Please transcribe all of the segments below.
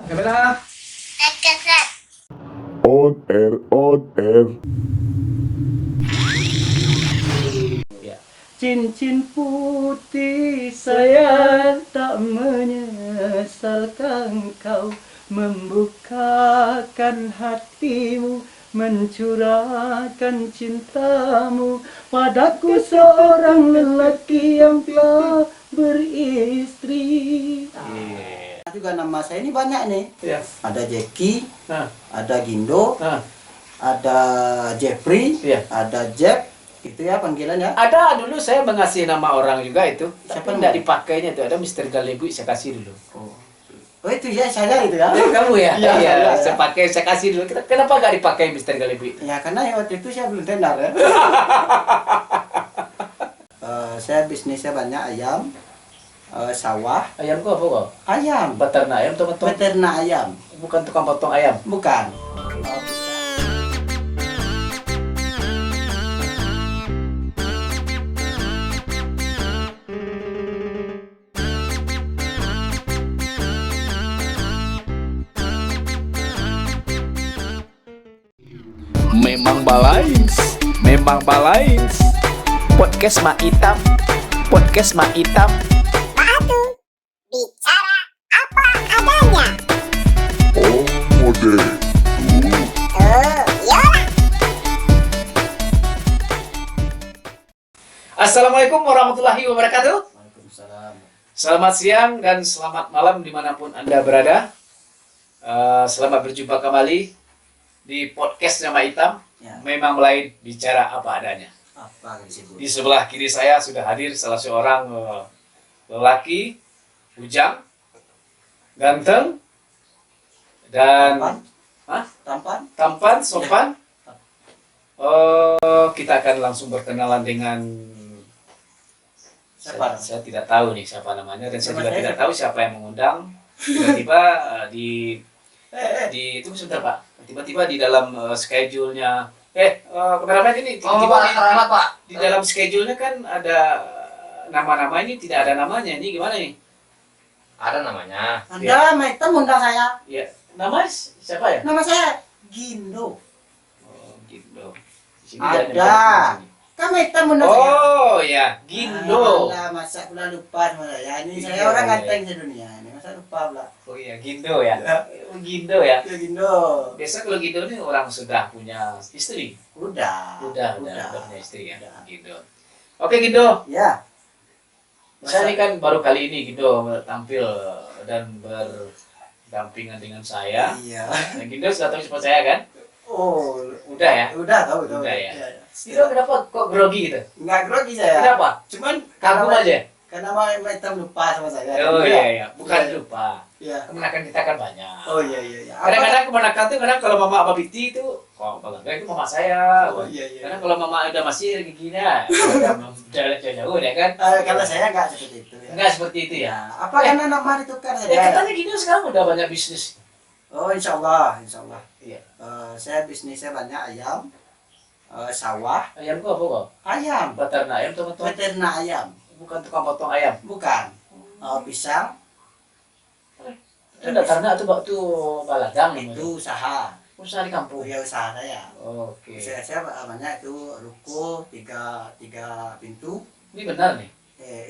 Kamera. On air. Ya. Cincin putih saya tak menyesalkan kau membukakan hatimu, mencurahkan cintamu padaku seorang lelaki yang telah beristri. Juga nama saya ini banyak nih. Ya. Ada Jackie, Nah, ada Gindo, nah. ada Jeffrey, Iya. ada Jack. Itu ya panggilannya. Ada dulu saya mengasih nama orang juga itu. Siapa Tapi namanya? tidak dipakainya itu. Ada Mister Galebu saya kasih dulu. Oh itu ya saya itu ya. Kamu ya? Iya, saya. Saya pakai, saya kasih dulu. Kenapa nggak dipakai Mister Galebu? Ya karena waktu itu saya belum tenar ya. Saya bisnisnya banyak ayam, sawah, Ayam kok apa kok? ayam, Peternak ayam, potong. peternak ayam, Bukan tukang potong ayam. bukan. Memang balains. Podcast Mak Itam. Bicara apa adanya. Oh, model. Yola. Assalamualaikum warahmatullahi wabarakatuh. Waalaikumsalam. Selamat siang dan selamat malam dimanapun Anda berada. Selamat berjumpa kembali di podcast Nama Hitam. Ya. Memang lain bicara apa adanya. Apa disebut? Di sebelah kiri saya sudah hadir salah seorang lelaki, bujang, ganteng, dan Tampan? Hah? Tampan? tampan, sopan. Kita akan langsung berkenalan dengan Siapa? saya tidak tahu nih siapa namanya dan saya Nama juga saya tidak siapa? tahu siapa yang mengundang. Tiba-tiba di itu sebentar Pak. Tiba-tiba di dalam schedule-nya kameramen ini tiba-tiba di dalam schedule-nya kan ada nama-nama ini tidak ada namanya. Ini gimana nih? Ada namanya. Anda Maitem undang saya. Ya, nama siapa ya? Nama saya Gindo. Oh, Gindo. Di sini Ada. jangan nyebut di sini. Kan Maitem undang saya. Oh, ya, Gindo. Alah, masa pula lupa sama saya. Ini Iya, saya orang iya. ganteng sedunia. Ini masa lupa pula. Oh iya, Gindo ya. Oh, Gindo ya. Ya Gindo. Biasa kalau Gindo ini orang sudah punya istri. Udah Udah punya istri ya. Gindo. Oke, Gindo. Ya. Saya ini kan baru kali ini Gindo tampil dan berdampingan dengan saya. Iya. Nah, Gindo sudah tahu siapa saya kan? Oh, Udah ya? udah tahu. Udah ya. Iya. Gindo kenapa kok grogi gitu? Nggak grogi saya. Kenapa? Cuman Kagum aja. karena Maitem lupa sama saya. Oh iya. Bukan lupa. Iya. Kemenakan kita kan banyak. Oh iya. Kadang-kadang kemenakan tuh kadang kalau mama Abah Biti itu, oh bangga itu mama saya. Oh iya. Karena kalau mama udah masih gini ya, udah jauh ya kan? Kalau saya nggak seperti itu ya. Enggak seperti itu ya. Apa karena nama ditukar Ya saja? katanya gini sekarang udah banyak bisnis. Oh insya Allah. Iya. Saya bisnisnya banyak ayam, sawah, Ayam kok apa kok? ayam, Peternak ayam teman-teman. peternak ayam, Bukan tukang potong ayam. bukan. Pisang Itu ternak tuh waktu baladang itu usaha. usaha di kampung. Ya usaha saya. Oke. Saya namanya itu ruko tiga pintu. Ini benar nih.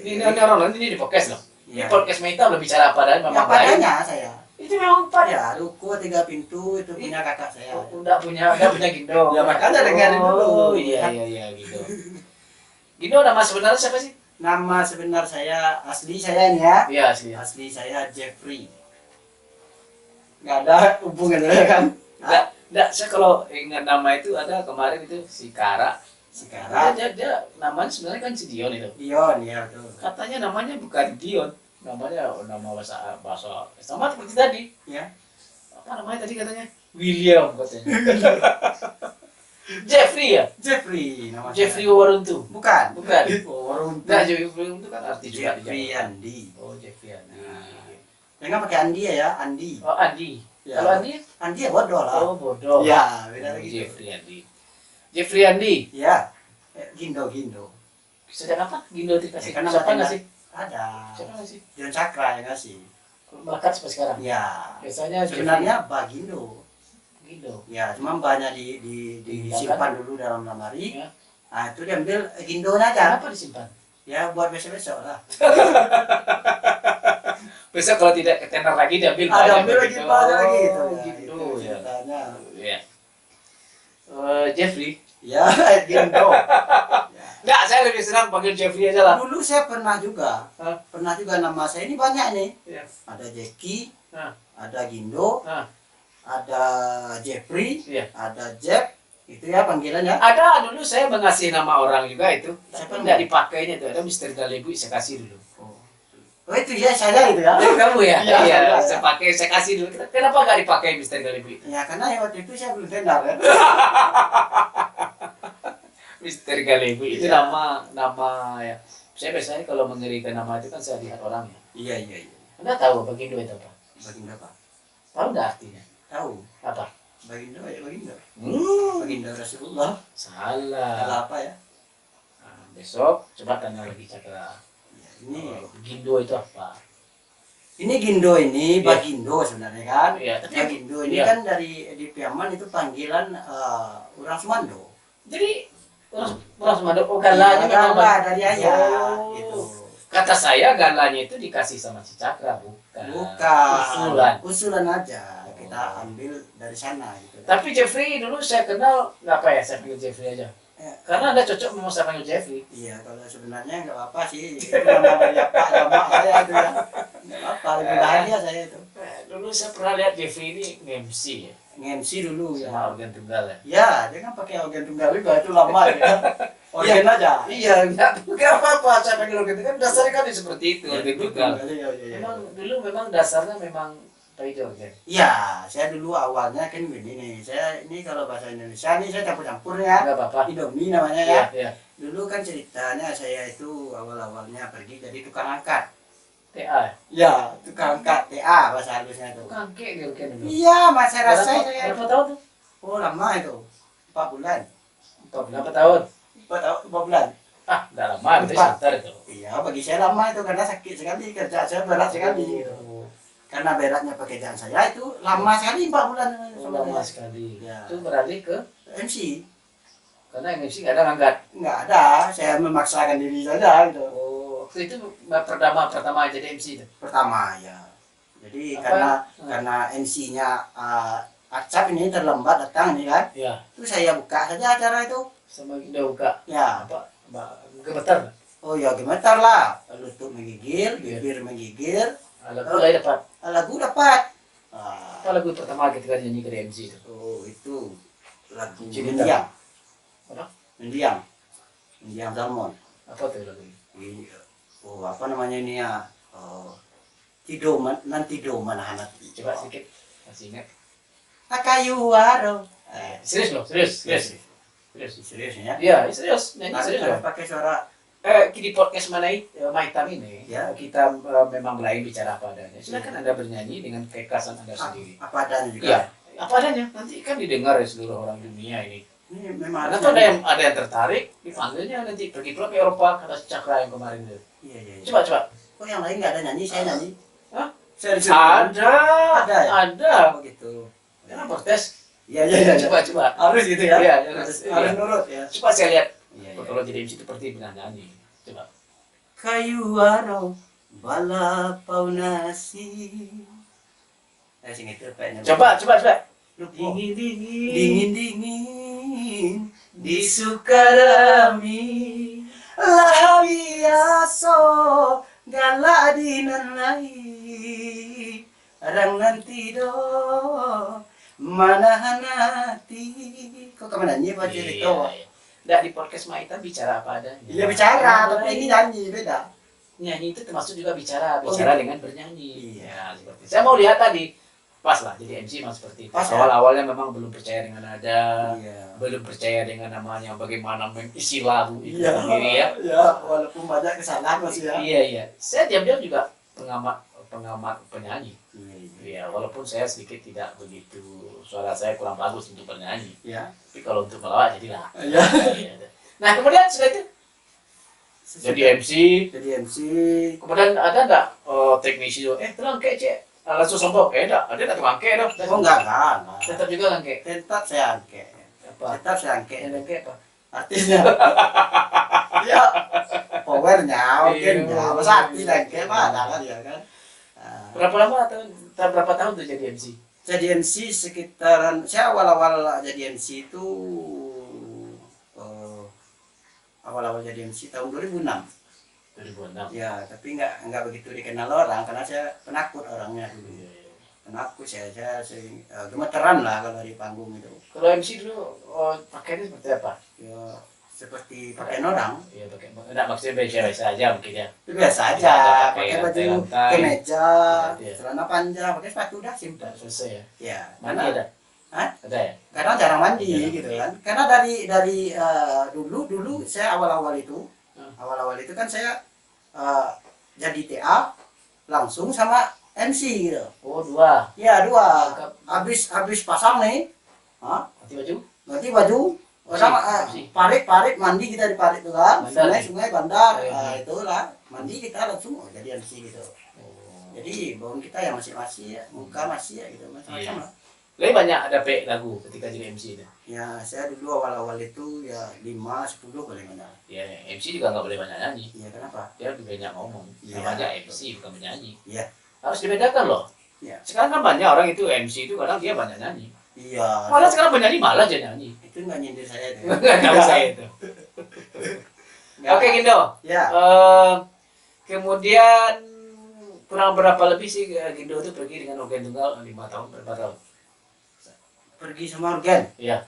Ini Eh, orang lain ini di podcast loh. Ini ya. podcast Meta udah bicara apa dan Ya memang lain. padanya saya. Itu memang pada. Ya ruko 3 pintu itu punya kakak saya. Udah punya Gindo. Ya, makanya dengerin dulu. Oh iya Gindo. Gindo nama sebenarnya siapa sih? Nama sebenar saya asli saya ini ya. Iya asli. Asli saya Jeffrey. Nggak ada hubungannya ya kan? Enggak, saya kalau ingat nama itu ada kemarin itu si Kara. Sekarang Dia namanya sebenarnya kan si Dion itu. Dion ya tuh. Katanya namanya bukan Dion. Namanya nama bahasa sama seperti tadi. Ya. Apa namanya tadi katanya? William katanya. Jeffrey ya? Jeffrey nama Jeffrey saya. Waruntu. Bukan. Bukan. Waruntu. Nah, Jeffrey Waruntu kan arti juga di Jeffrey Jawa. Andi. Oh, Jeffrey Andi. Jangan pakai Andi ya, Andi. Oh, Andi. Ya. Kalau Andi? Andi ya bodoh lah. Oh, bodoh. Ya, beda Oh, lagi. Jeffrey Andi. Jeffrey Andi. Ya. Gindo. Sedang apa? Gindo dikasih. Ya, kan nama Siapa tenda. ngasih? Ada. Siapa ngasih? John Cakra yang ngasih. melekat sampai sekarang. Ya. Biasanya Sebenarnya Bagindo. Gindo. Ya, cuma banyak disimpan dulu dalam lemari. Ya. Nah, itu diambil Gindo aja. Kenapa disimpan? Ya, buat besok-besok lah. Besok kalau tidak ketenar lagi diambil Ada ambil lagi begitu. banyak lagi itu. Oh, Ya, gitu itu ya. ceritanya. Ya. Jeffrey. Ya, Gindo. Enggak, saya lebih senang panggil Jeffrey aja lah. Dulu saya pernah juga. Hah? Pernah juga nama saya ini banyak nih. Ya. Ada Jackie, Hah. ada Gindo, Hah. ada Jeffrey, Iya. ada Jeff. Itu ya panggilannya. Ada dulu saya mengasih nama orang juga itu. Siapa Tapi tidak dipakainya itu. Ada Mister Galebu saya kasih dulu. Oh itu ya saya itu ya. Kamu ya? Iya, Iya, saya. saya kasih dulu. Kenapa nggak dipakai Mister Galebu? Ya karena ya waktu itu saya belum kenal ya. Mister Galebu itu Iya. nama ya. Saya biasanya kalau mengerikan nama itu kan saya lihat orangnya. Iya. Anda tahu Bagindo itu apa? Baginda apa? Tahu nggak artinya? Tahu. Apa? Baginda ya Baginda. Hmm. Baginda Rasulullah. Salah. Salah apa ya? Nah, besok coba tanya lagi Cakra. Ya, ini Gindo itu apa? ini Gindo ini Iya. Bagindo sebenarnya kan. Iya, tapi Bagindo ini iya. kan di Piaman itu panggilan orang Sumando. Jadi orang Sumatera, oh galanya Iya, memang gala dari ayah. Oh. Gitu. Kata saya galanya itu dikasih sama si Cakra, bukan. Bukan. Usulan. Usulan aja. Kita ambil dari sana gitu. Tapi Jeffrey dulu saya kenal, nggak apa ya, saya panggil Jeffrey aja. Ya. Karena Anda cocok memang saya panggil Jeffrey. Iya, kalau sebenarnya nggak apa-apa sih. Itu nama dari Pak Jama saya itu ya. Nggak apa-apa, lebih bahagia saya itu. Dulu saya pernah lihat Jeffrey ini nge-MC ya, Nge-MC dulu ya. sama organ tunggal ya. Ya, dia kan pakai organ tunggal juga itu lama ya. Organ aja. Iya, nggak apa-apa saya panggil organ tunggal, dasarnya kan seperti itu, organ tunggal. Iya. Memang dulu memang dasarnya memang itu organ. Iya, saya dulu awalnya kan begini nih. Saya ini kalau bahasa Indonesia nih saya campur-campur ya. Nggak apa-apa. Indomie namanya ya. Iya, iya. Dulu kan ceritanya saya itu awal-awalnya pergi jadi tukang angkat. TA. Ya, tukang angkat TA bahasa halusnya itu. Bukan kek dia organ dulu. Iya, mas saya rasa saya. Berapa tahun tuh? Oh, lama itu. 4 bulan. Berapa tahun? 4 bulan. Ah, udah lama, berarti Empat. sebentar itu. Iya, bagi saya lama itu karena sakit sekali, kerja saya berat sekali. Gitu. Karena beratnya pekerjaan saya itu lama sekali 4 bulan. Lama sekali. Ya. Itu beralih ke MC karena MC nggak ada ngangkat. nggak ada, saya memaksakan diri saja gitu. Oh, waktu itu pertama jadi MC itu. Pertama ya. Jadi Apa? karena MC-nya Acap ini terlambat datang nih kan. Ya, Itu saya buka saja acara itu. sama kita buka Ya. apa? Gemetar. Oh ya gemetar lah. Lutut menggigil, bibir menggigil, Lagu lain dapat. lagu dapat. Apa lagu pertama ketika nyanyi ke MC itu? Oh itu lagu Cerita. mendiang. Apa? Mendiang. Mendiang Salmon. Apa tuh lagu ini? Ini, oh apa namanya ini ya? Oh, Tidoman, nanti doman anak. Coba sedikit. Masih ingat? Akayu waro. Serius loh, serius. Serius ya? Iya, serius. Nyanyi serius loh. Harus pakai suara. Di podcast Maitam ini, Ya. kita memang mulai bicara apa adanya. Silakan Anda bernyanyi dengan kekasan Anda sendiri. Apa adanya juga. Iya, apa adanya. Nanti kan didengar oleh seluruh orang dunia ini. Ini memang Karena tuh ada yang tertarik, dipanggilnya nanti pergi pulang ke Eropa kata Cakra yang kemarin itu. Iya. Coba. Oh yang lain nggak ada nyanyi, saya nyanyi. Hah? Saya disuruh. Ada. Ada ya? Ada. Oh gitu. Jangan protes. Iya. Coba. Harus gitu ya? Iya, harus iya. nurut ya. Coba saya lihat. Iya. Kalau jadi MC seperti benar nyanyi. Coba. Kayu waro bala paunasi. Sing itu kayaknya. Coba. Lupa. Dingin. Dingin di Sukarami lah biaso galak dinanai arang nanti do mana hati kok kemana nyi baca itu Nggak di podcast Maitam bicara apa adanya. iya bicara tapi ini nyanyi beda Nyanyi itu termasuk juga bicara Oh, dengan bernyanyi. Iya. Seperti saya mau lihat tadi. Pas lah jadi MC memang seperti itu. Pas, ya? Awal-awalnya memang belum percaya dengan nada, iya belum percaya dengan namanya bagaimana mengisi lagu itu iya sendiri ya. ya walaupun banyak kesalahan masih ya Iya. Saya diam-diam juga pengamat penyanyi. iya Ya, walaupun saya sedikit tidak begitu, suara saya kurang bagus untuk bernyanyi. iya Tapi kalau untuk melawak jadilah. iya Nah, kemudian setelah itu jadi MC. Jadi MC. Kemudian ada nggak teknisi itu? Tuh angke cek. Langsung sombong. Enggak. Ada nggak tuh angke dong? Oh enggak kan. Tetap juga angke. Tetap saya angke. Apa? Tetap saya angke. Yang angke apa? Artisnya. Ya. Powernya, mungkin Iya. masa artis angke mah ada kan ya kan. Nah, Berapa lama atau berapa tahun tuh jadi MC? jadi MC sekitaran saya awal-awal jadi MC itu awal-awal jadi MC tahun 2006. 2006. Ya, tapi nggak begitu dikenal orang karena saya penakut orangnya dulu. Penakut saya sering gemeteran lah kalau di panggung itu. Kalau MC dulu pakainya seperti apa? Ya seperti pakaian orang. Iya pakai. Enggak maksudnya biasa aja mungkin ya. Itu biasa aja, Ya, pakai pakai baju lantai. kemeja, Iya. celana panjang, pakai sepatu udah Udah simpel. selesai ya. Ya, Mandi karena ada? Hah? Ada ya? karena jarang mandi Jarang gitu mandi. kan. Karena dari dulu saya awal-awal itu kan saya jadi TA langsung sama MC gitu. Oh, 2. Ya dua. Lengkap. Habis pasang nih, Ganti baju? ganti baju. Orang Bersih. parit mandi kita di parit tuh kan, Bandar. sungai bandar, Iya. itulah mandi kita langsung jadi MC gitu. Jadi bawang kita ya masih ya, muka masih ya gitu macam-macam Iya. lah. Lebih banyak ada lagu ketika jadi MC itu. Ya saya dulu awal-awal itu ya 5-10 paling banyak. Ya, MC juga nggak boleh banyak nyanyi. Iya kenapa? Dia lebih banyak ngomong. Iya. Namanya MC bukan penyanyi. Iya. Harus dibedakan loh. Iya. Sekarang kan banyak orang itu MC itu kadang dia banyak nyanyi. Iya. Malah sekarang penyanyi malah aja nyanyi. Itu nggak nyindir saya itu. Nggak tahu saya itu. Nggak. Oke Gindo. Ya. Kemudian kurang berapa lebih sih Gindo itu pergi dengan organ tunggal 5 tahun berapa tahun? Pergi sama organ. Iya.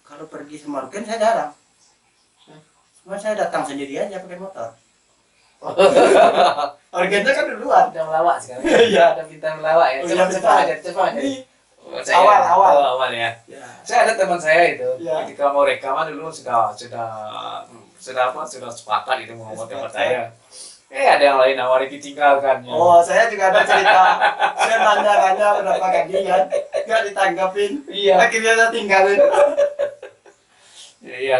Kalau pergi sama organ saya jarang. Hah? Cuma saya datang sendiri aja pakai motor. Organnya kan duluan. Udah melawak sekarang. Iya. Ada bintang melawak ya. Oh, Coba iya, cepat aja, cepat aja. Ini Oh, awal. awal ya. ya. Saya ada teman saya itu, Iya. ketika mau rekaman dulu sudah sepakat itu mau tempat saya. Ada yang lain nawarin ditinggalkan. Ya. Oh, saya juga ada cerita. Saya nanya-nanya berapa kali kan, nggak ditanggapin. Iya. Akhirnya saya tinggalin. Iya.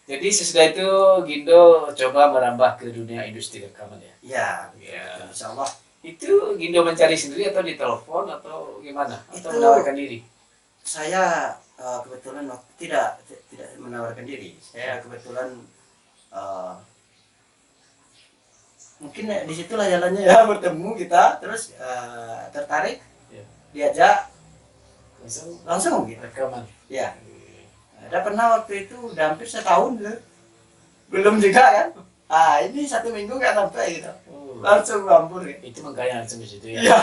Jadi sesudah itu Gindo coba merambah ke dunia industri rekaman ya. Ya, Iya. insya Allah. Itu Gindo mencari sendiri atau ditelepon atau gimana? Atau Itu- menawarkan diri? Saya kebetulan tidak menawarkan diri. Saya kebetulan mungkin disitulah jalannya ya bertemu kita, terus tertarik, Iya. diajak Langsung langsung gitu. rekaman. Ya. Ada pernah waktu itu udah hampir setahun gitu. Belum juga kan? Ini 1 minggu nggak sampai gitu. Oh, Langsung hampur ya. itu makanya langsung di situ ya. Iya.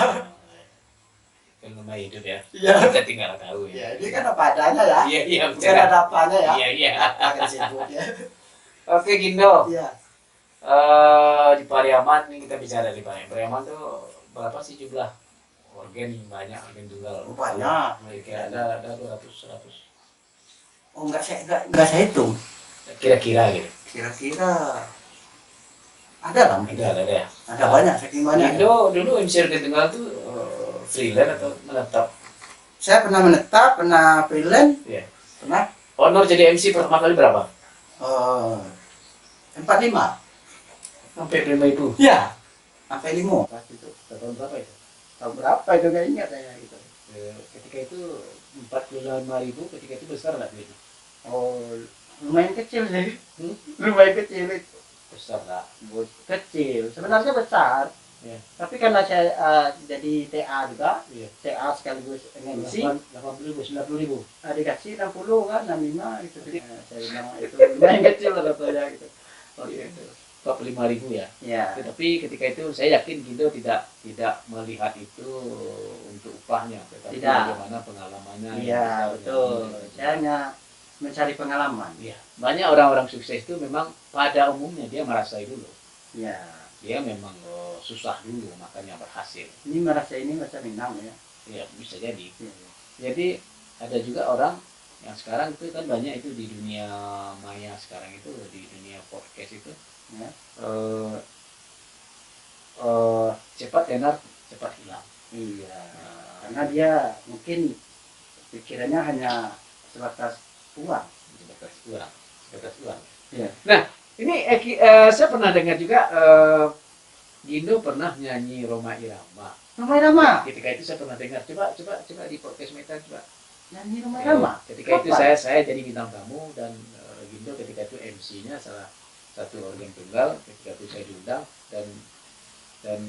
Film hidup ya. Iya. Kita tinggal tahu Ya, ya. ini kan apa adanya ya. Iya, iya. Bukan ada apanya ya. Iya, iya. Akan sibuk ya. Oke, Gindo. Iya. Di Pariaman nih kita bicara di Pariaman. Pariaman tuh berapa sih jumlah organ banyak organ tunggal? Oh, banyak. Kayak ada 200. Oh enggak saya hitung. Kira-kira gitu. Kira-kira ada lah mungkin. Ada ya. Ada banyak, saking banyak. Gindo dulu MC organ tunggal tuh freelance atau menetap? Saya pernah menetap, pernah freelance, Iya. pernah Honor jadi MC pertama kali berapa? 45. Sampai 5.000. Iya. Sampai 5. Pas itu tahun berapa itu? Tahun berapa itu nggak ingat saya gitu. Ketika itu 45.000, ketika itu besar nggak duitnya? Oh, lumayan kecil sih. Hmm? Lumayan kecil itu. Besar nggak? Kecil. Sebenarnya besar. Iya. Tapi karena saya jadi TA juga, Iya. TA sekaligus MC, 80.000, 90.000. dikasih 60 kan, 65 gitu. Saya bilang itu lumayan kecil lah katanya gitu. Oh gitu. 45.000 ya. Ya. Tetapi ketika itu saya yakin Gindo tidak melihat itu untuk upahnya, tetapi Tidak. bagaimana pengalamannya. Iya, yang betul. kita- Saya hanya mencari pengalaman. Iya. Banyak orang-orang sukses itu memang pada umumnya dia merasai dulu. Ya. Dia memang susah dulu makanya berhasil. Ini merasa minang ya. Ya bisa jadi. Iya. Jadi ada juga orang yang sekarang itu kan banyak itu di dunia maya sekarang itu di dunia podcast itu Ya. cepat enak cepat hilang. Iya. Karena dia mungkin pikirannya hanya sebatas uang. Sebatas uang. Iya. Nah Ini saya pernah dengar juga Gindo pernah nyanyi Roma Irama. Roma Irama. Ketika itu saya pernah dengar. Coba di podcast Meta coba. Nyanyi Roma Irama. Ketika itu saya jadi bintang tamu dan Gindo ketika itu MC-nya salah satu organ tunggal. Ketika itu saya diundang dan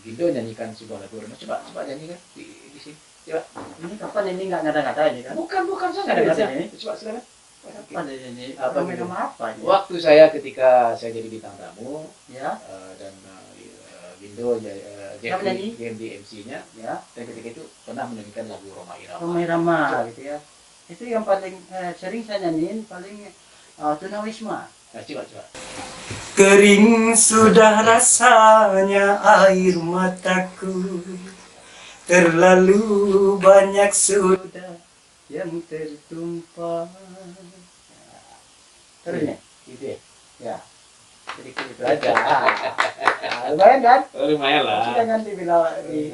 Gindo nyanyikan sebuah lagu Roma. Coba nyanyikan di sini. Coba. Ini kapan ini nggak ngada-ngada ini kan? Bukan saya nggak Serius dengar. ini? Coba silakan. Kapan ini? Apa Roma gitu? Irama apa ini? Waktu saya ketika saya jadi bintang tamu Ya, dan Gindo Siapa nyanyi? jadi MC-nya ya. dan ketika itu pernah menyanyikan lagu Roma Irama. Roma Irama gitu ya. Itu yang paling sering saya nyanyiin paling tunawisma. Nah, coba. Kering sudah rasanya air mataku, terlalu banyak sudah yang tertumpah. Terus nih, Gitu ya. ya. Jadi itu aja. Nah, lumayan kan? Oh, lumayan lah. Jangan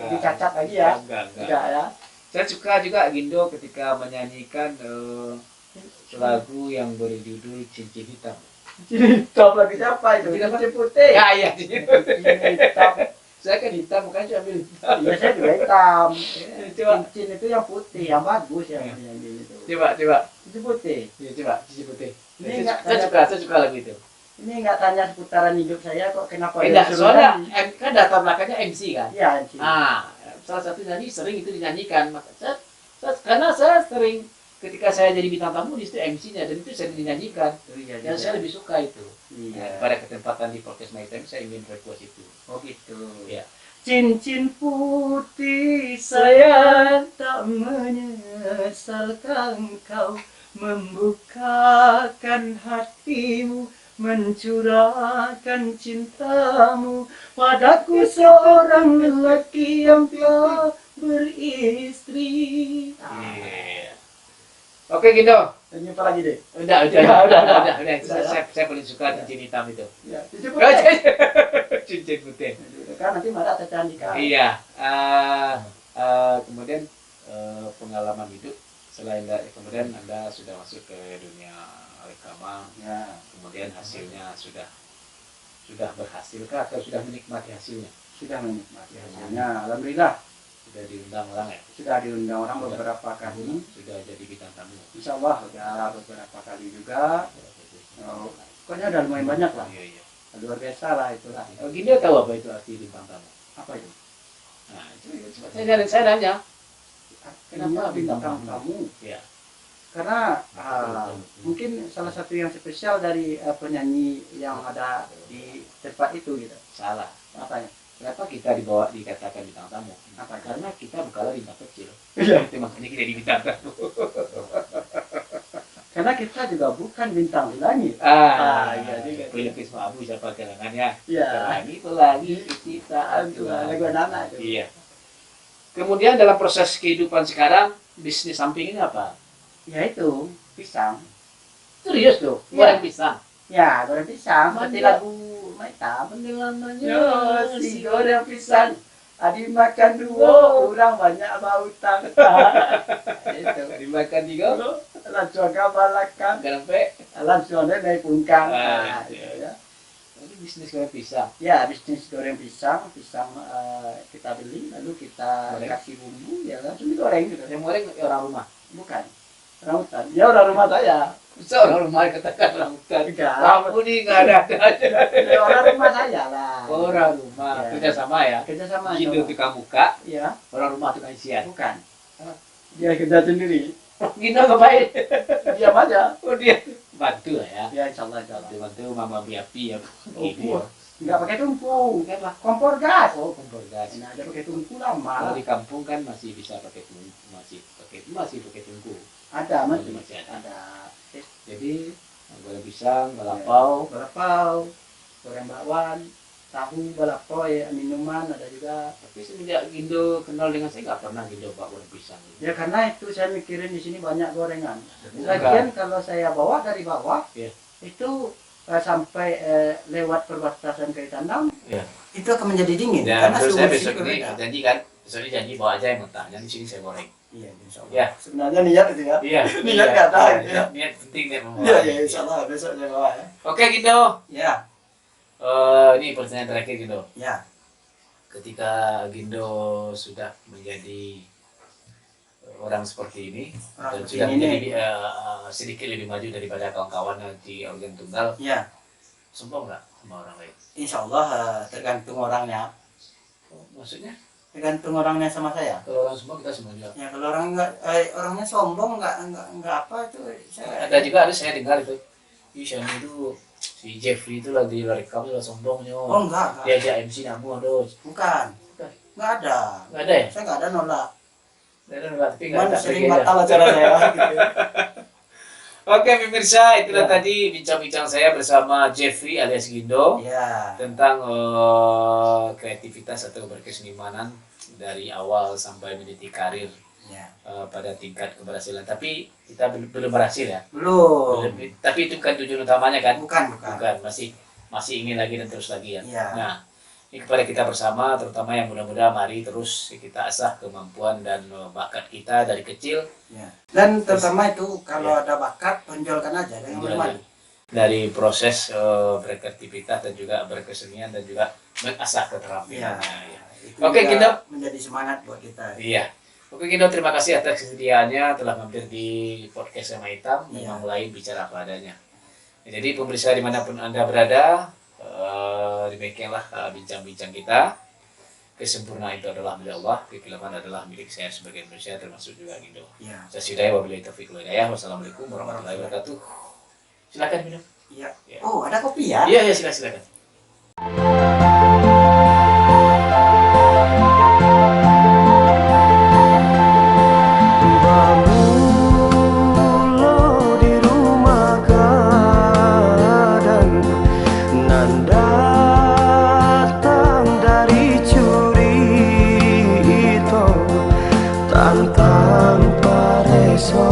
dicacat lagi ya. Enggak. Tidak ya. Saya suka juga Gindo ketika menyanyikan lagu yang berjudul Cincin Hitam. Hitam lagi siapa itu? Cincin apa? Cincin putih. Ya, iya. Cincin hitam. Saya kan hitam, bukan cuma ambil hitam. Iya saya juga hitam. Coba. Cincin itu yang putih, yang bagus yang itu. Coba. Cincin putih. Ya, coba, cincin putih. Ini enggak Saya suka lagu itu. Ini nggak tanya seputaran hidup saya kok kenapa Enggak, disuruh soalnya nyanyi? kan latar belakangnya MC kan. Iya, MC. Salah satu nyanyi sering itu dinyanyikan. Karena saya sering ketika saya jadi bintang tamu di situ MC-nya dan itu sering dinyanyikan. Iya, Dan saya lebih suka itu. Iya. Pada kesempatan di podcast My Time saya ingin request itu. Oh gitu. Ya. Cincin putih sayang tak menyesalkan kau membukakan hatimu, mencurahkan cintamu padaku seorang lelaki yang telah beristri. Iya. Oke Gindo. Ini apa lagi deh? Udah. Udah. Saya paling suka cincin hitam itu. Ya, cincin putih. Cincin putih. Kan nanti marah Tata Andika. Iya. Kemudian pengalaman hidup selain dari kemudian Anda sudah masuk ke dunia rekaman, Ya, kemudian hasilnya sudah berhasilkah atau sudah menikmati hasilnya? sudah menikmati hasilnya. Alhamdulillah Sudah diundang orang ya? sudah diundang orang beberapa kali. Sudah jadi bintang tamu. Insya Allah sudah beberapa kali juga. Pokoknya udah lumayan banyak lah. Iya. Luar biasa lah itulah. Gini tahu apa itu arti bintang tamu? Apa itu? Nah, coba saya nanya. Kenapa bintang tamu? Iya. Karena mungkin salah satu yang spesial dari penyanyi yang ada di tempat itu gitu. Salah. Apanya? Kenapa kita dikatakan bintang tamu? Apa? Karena kita bukanlah bintang kecil. Iya. Itu makanya kita di bintang tamu. Karena kita juga bukan bintang di langit. Iya juga. Pelukis Abu siapa gerangannya? Iya. Pelangi penciptaan Lagu anak itu. Iya. Kemudian dalam proses kehidupan sekarang, bisnis samping ini apa? Ya itu pisang. Serius tuh, Iya. goreng pisang. Ya goreng pisang. Seperti Manja. lagu Maita. Pendalamannya Ya, si goreng pisang. Adi makan dua, orang banyak mau utang. Itu. dimakan tiga, Langsung balakan, sampai. langsung naik pungkang. Iya. Itu ya. Ini bisnis goreng pisang. Ya, bisnis goreng pisang, kita beli, lalu kita Goreng. kasih bumbu, ya langsung digoreng gitu. Yang goreng orang rumah. Bukan, orang hutan. Ya orang rumah saya. Bisa orang rumah katakan orang hutan. Enggak. Kamu nih nggak ada aja. Ya, orang rumah saya lah. Orang rumah, Ya. kerja sama ya. Kerja sama. Gindo tukang buka, Ya, orang rumah tukang isian. bukan. Dia kerja sendiri. Gindo ngapain? Diam aja. Oh dia bantu lah ya. Ya, insya Allah. Bantu mama biapi ya. Oh, Gini ya. Enggak pakai tungku. Kenapa? Kompor gas. Oh kompor gas. Nah, ada pakai tungku Kalau lama. di kampung kan masih bisa pakai tungku, masih pakai tungku. Ada masih. Masih ada. Ada. Jadi goreng pisang, balapau, Balapau, goreng bakwan, tahu, balapau, ya, minuman ada juga. tapi semenjak Gindo kenal dengan saya nggak pernah Gindo bawa goreng pisang. Ya karena itu saya mikirin di sini banyak gorengan. Bukan. Lagian kalau saya bawa dari bawah, Iya. itu sampai lewat perbatasan Kalitanam, Iya. itu akan menjadi dingin Dan karena terus suhu saya di besok sini ini berbeda. janji kan, Besoknya janji bawa aja yang mentah, jangan di sini saya goreng. Iya, insya Allah. Ya. Sebenarnya niat itu ya. Iya. Niat nggak ada, Iya, ya. niat penting niat membawa. Iya, iya, insya Allah besok saya bawa ya. Oke Gindo. Ya, Ini pertanyaan terakhir Gindo. ya. Ketika Gindo sudah menjadi orang seperti ini Orang dan seperti sudah ini. menjadi sedikit lebih maju daripada kawan-kawannya di organ tunggal, Ya, sombong nggak sama orang lain? insya Allah tergantung orangnya. Maksudnya Tergantung orangnya sama saya. kalau orang sombong kita semua juga. Ya kalau orangnya sombong nggak apa itu saya. Ada juga saya dengar itu, Shani itu si Jeffrey itu lagi rekam itu sombongnya. Oh enggak. Dia aja MC namu aduh. Bukan. Nggak ada. Nggak ada ya? Saya nggak ada nolak. Nggak ada tapi nggak Cuman ada sering pergi aja. batal acara saya. Gitu. Oke pemirsa, itulah Ya. tadi bincang-bincang saya bersama Jeffrey alias Gindo Ya. tentang kreativitas atau berkesenimanan dari awal sampai meniti karir Ya. pada tingkat keberhasilan. Tapi kita belum berhasil ya. Belum. Tapi itu kan tujuan utamanya kan? Bukan. Bukan, masih ingin lagi dan terus lagi ya. Iya. Nah, ini kepada kita bersama, terutama yang muda-muda, mari terus kita asah kemampuan dan bakat kita dari kecil. Ya. Dan terutama itu kalau Ya. ada bakat tonjolkan aja dengan Tonjolkan. bermain. Dari proses berkreativitas dan juga berkesenian dan juga mengasah keterampilannya. Ya. Itu Oke, juga Gindo. menjadi semangat buat kita. Iya. Oke Gindo, terima kasih atas kesediaannya telah mampir di podcast Sema Hitam. Iya. Memang lain bicara apa adanya. Jadi pemirsa dimanapun Anda berada, demikianlah bincang-bincang kita. Kesempurnaan itu adalah milik Allah, kekilafan adalah milik saya sebagai manusia termasuk juga Gindo. Ya. Saya sudahi wabillahi taufiq wal hidayah. Wassalamualaikum warahmatullahi wabarakatuh. Silakan minum. Iya. Ya. Oh, ada kopi ya? Iya, silakan. Bamulo di rumah gadang nan datang dari curi itu tantang pareso